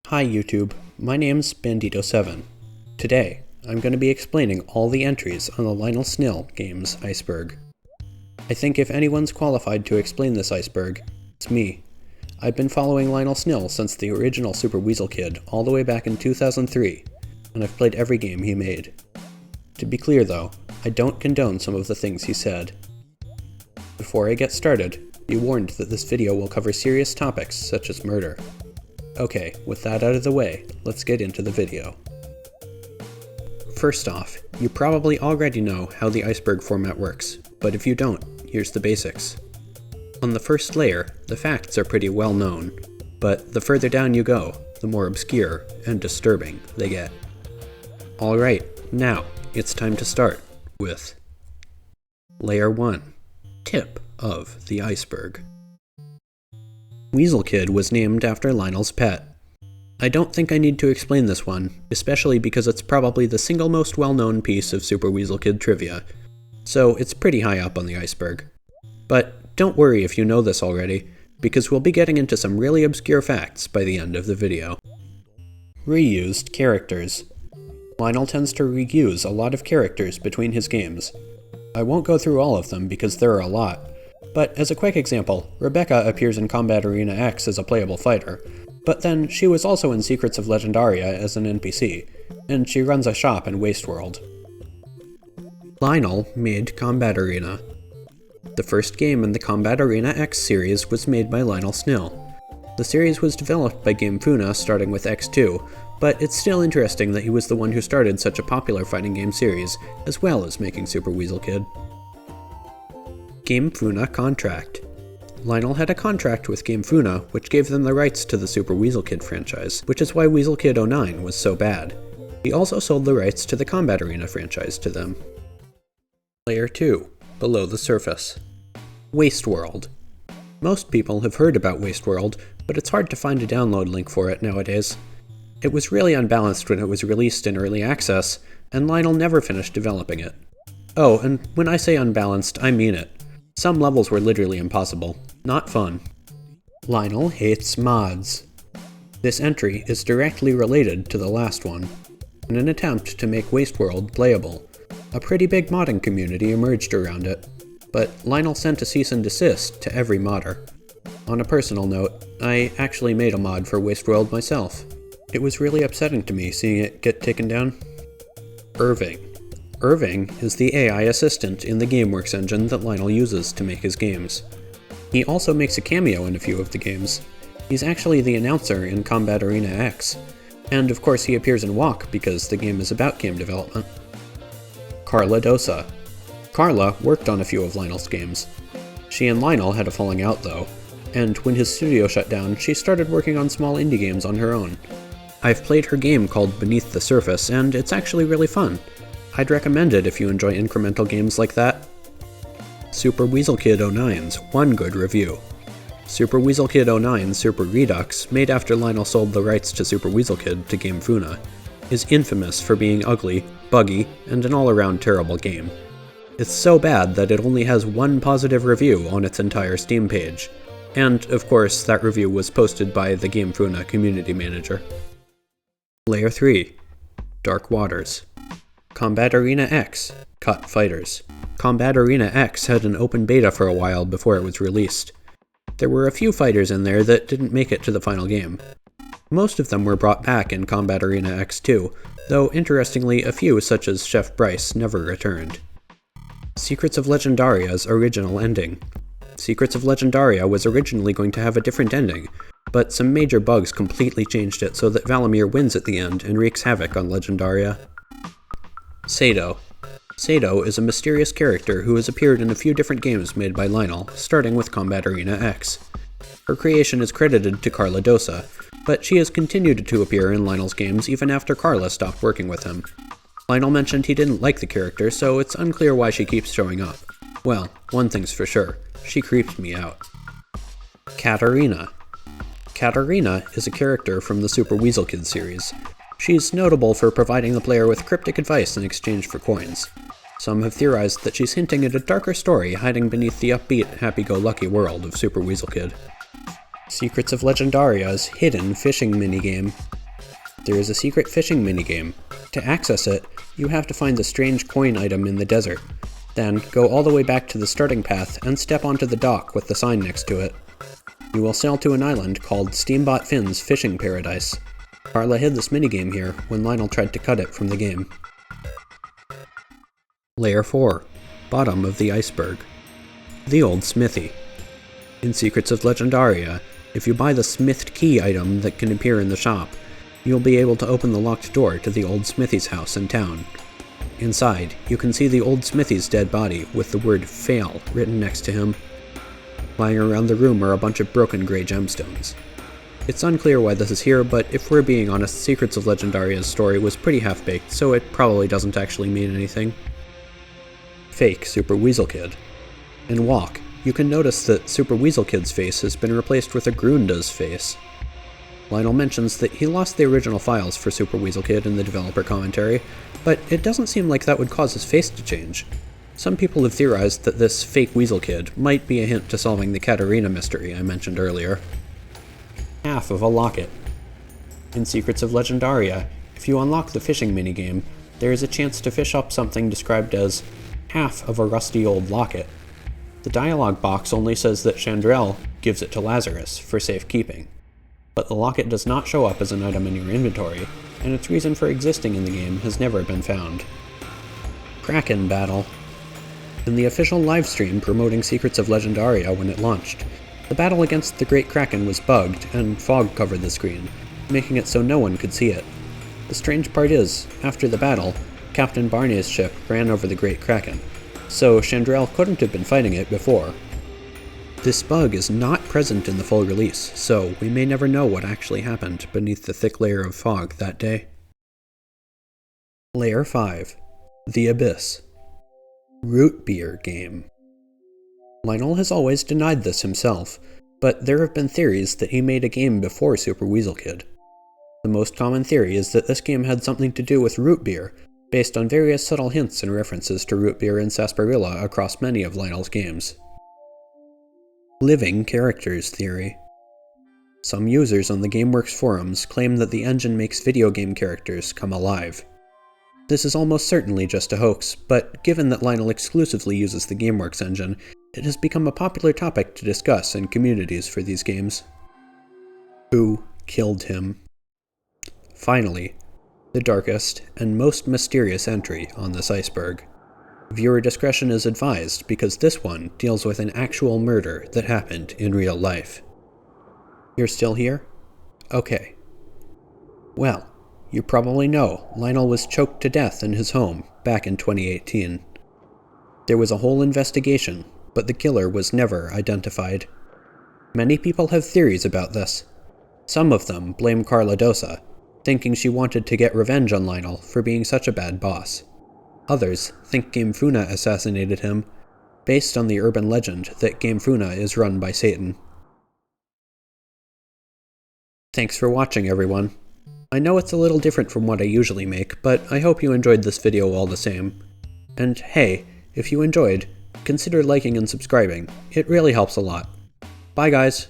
Hi YouTube, my name's Bandito7. Today, I'm going to be explaining all the entries on the Lionel Snill Games Iceberg. I think if anyone's qualified to explain this iceberg, it's me. I've been following Lionel Snill since the original Super Weasel Kid all the way back in 2003, and I've played every game he made. To be clear though, I don't condone some of the things he said. Before I get started, be warned that this video will cover serious topics such as murder. Okay, with that out of the way, let's get into the video. First off, you probably already know how the iceberg format works, but if you don't, here's the basics. On the first layer, the facts are pretty well known, but the further down you go, the more obscure and disturbing they get. Alright, now, it's time to start with Layer 1, Tip of the Iceberg. Weasel Kid was named after Lionel's pet. I don't think I need to explain this one, especially because it's probably the single most well-known piece of Super Weasel Kid trivia, so it's pretty high up on the iceberg. But don't worry if you know this already, because we'll be getting into some really obscure facts by the end of the video. Reused characters. Lionel tends to reuse a lot of characters between his games. I won't go through all of them because there are a lot, but as a quick example, Rebecca appears in Combat Arena X as a playable fighter, but then she was also in Secrets of Legendaria as an NPC, and she runs a shop in Wasteworld. Lionel made Combat Arena. The first game in the Combat Arena X series was made by Lionel Snill. The series was developed by GameFuna starting with X2, but it's still interesting that he was the one who started such a popular fighting game series, as well as making Super Weasel Kid. GameFuna contract. Lionel had a contract with GameFuna, which gave them the rights to the Super Weasel Kid franchise, which is why Weasel Kid 09 was so bad. He also sold the rights to the Combat Arena franchise to them. Layer 2, below the surface. Wasteworld. Most people have heard about Wasteworld, but it's hard to find a download link for it nowadays. It was really unbalanced when it was released in early access, and Lionel never finished developing it. Oh, and when I say unbalanced, I mean it. Some levels were literally impossible. Not fun. Lionel hates mods. This entry is directly related to the last one. In an attempt to make Wasteworld playable, a pretty big modding community emerged around it, but Lionel sent a cease and desist to every modder. On a personal note, I actually made a mod for Wasteworld myself. It was really upsetting to me seeing it get taken down. Irving. Irving is the AI assistant in the GameWorks engine that Lionel uses to make his games. He also makes a cameo in a few of the games. He's actually the announcer in Combat Arena X, and of course he appears in Walk because the game is about game development. Carla Dosa. Carla worked on a few of Lionel's games. She and Lionel had a falling out though, and when his studio shut down, she started working on small indie games on her own. I've played her game called Beneath the Surface, and it's actually really fun. I'd recommend it if you enjoy incremental games like that. Super Weasel Kid 09's one good review. Super Weasel Kid 09 Super Redux, made after Lionel sold the rights to Super Weasel Kid to GameFuna, is infamous for being ugly, buggy, and an all-around terrible game. It's so bad that it only has one positive review on its entire Steam page, and of course that review was posted by the GameFuna community manager. Layer 3, Dark Waters. Combat Arena X, Cut Fighters. Combat Arena X had an open beta for a while before it was released. There were a few fighters in there that didn't make it to the final game. Most of them were brought back in Combat Arena X2, though interestingly a few such as Chef Bryce never returned. Secrets of Legendaria's original ending. Secrets of Legendaria was originally going to have a different ending, but some major bugs completely changed it so that Valimir wins at the end and wreaks havoc on Legendaria. Sado. Sado is a mysterious character who has appeared in a few different games made by Lionel, starting with Combat Arena X. Her creation is credited to Carla Dosa, but she has continued to appear in Lionel's games even after Carla stopped working with him. Lionel mentioned he didn't like the character, so it's unclear why she keeps showing up. Well, one thing's for sure, she creeps me out. Katarina. Katarina is a character from the Super Weasel Kid series. She's notable for providing the player with cryptic advice in exchange for coins. Some have theorized that she's hinting at a darker story hiding beneath the upbeat, happy-go-lucky world of Super Weasel Kid. Secrets of Legendaria's hidden fishing minigame. there is a secret fishing minigame. To access it, you have to find the strange coin item in the desert. Then, go all the way back to the starting path and step onto the dock with the sign next to it. You will sail to an island called Steambot Finn's Fishing Paradise. Carla hid this minigame here when Lionel tried to cut it from the game. Layer 4. Bottom of the Iceberg. The Old Smithy. In Secrets of Legendaria, if you buy the smithed key item that can appear in the shop, you'll be able to open the locked door to the old smithy's house in town. Inside, you can see the old smithy's dead body with the word "fail" written next to him. Lying around the room are a bunch of broken grey gemstones. It's unclear why this is here, but if we're being honest, Secrets of Legendaria's story was pretty half-baked, so it probably doesn't actually mean anything. Fake Super Weasel Kid. In Walk, you can notice that Super Weasel Kid's face has been replaced with a Grunda's face. Lionel mentions that he lost the original files for Super Weasel Kid in the developer commentary, but it doesn't seem like that would cause his face to change. Some people have theorized that this fake Weasel Kid might be a hint to solving the Katarina mystery I mentioned earlier. Half of a locket. In Secrets of Legendaria, if you unlock the fishing minigame, there is a chance to fish up something described as half of a rusty old locket. The dialogue box only says that Chandrel gives it to Lazarus for safekeeping, but the locket does not show up as an item in your inventory, and its reason for existing in the game has never been found. Kraken Battle. In the official livestream promoting Secrets of Legendaria when it launched, the battle against the Great Kraken was bugged and fog covered the screen, making it so no one could see it. The strange part is, after the battle, Captain Barney's ship ran over the Great Kraken, so Chandrel couldn't have been fighting it before. This bug is not present in the full release, so we may never know what actually happened beneath the thick layer of fog that day. Layer 5. The Abyss. Root Beer Game. Lionel has always denied this himself, but there have been theories that he made a game before Super Weasel Kid. The most common theory is that this game had something to do with root beer, based on various subtle hints and references to root beer and sarsaparilla across many of Lionel's games. Living Characters Theory. Some users on the GameWorks forums claim that the engine makes video game characters come alive. This is almost certainly just a hoax, but given that Lionel exclusively uses the GameWorks engine, it has become a popular topic to discuss in communities for these games. Who killed him? Finally, the darkest and most mysterious entry on this iceberg. Viewer discretion is advised because this one deals with an actual murder that happened in real life. You're still here? Okay. Well, you probably know Lionel was choked to death in his home back in 2018. There was a whole investigation, but the killer was never identified. Many people have theories about this. Some of them blame Carla Dosa, thinking she wanted to get revenge on Lionel for being such a bad boss. Others think GameFuna assassinated him, based on the urban legend that GameFuna is run by Satan. Thanks for watching, everyone. I know it's a little different from what I usually make, but I hope you enjoyed this video all the same. And hey, if you enjoyed, consider liking and subscribing. It really helps a lot. Bye guys!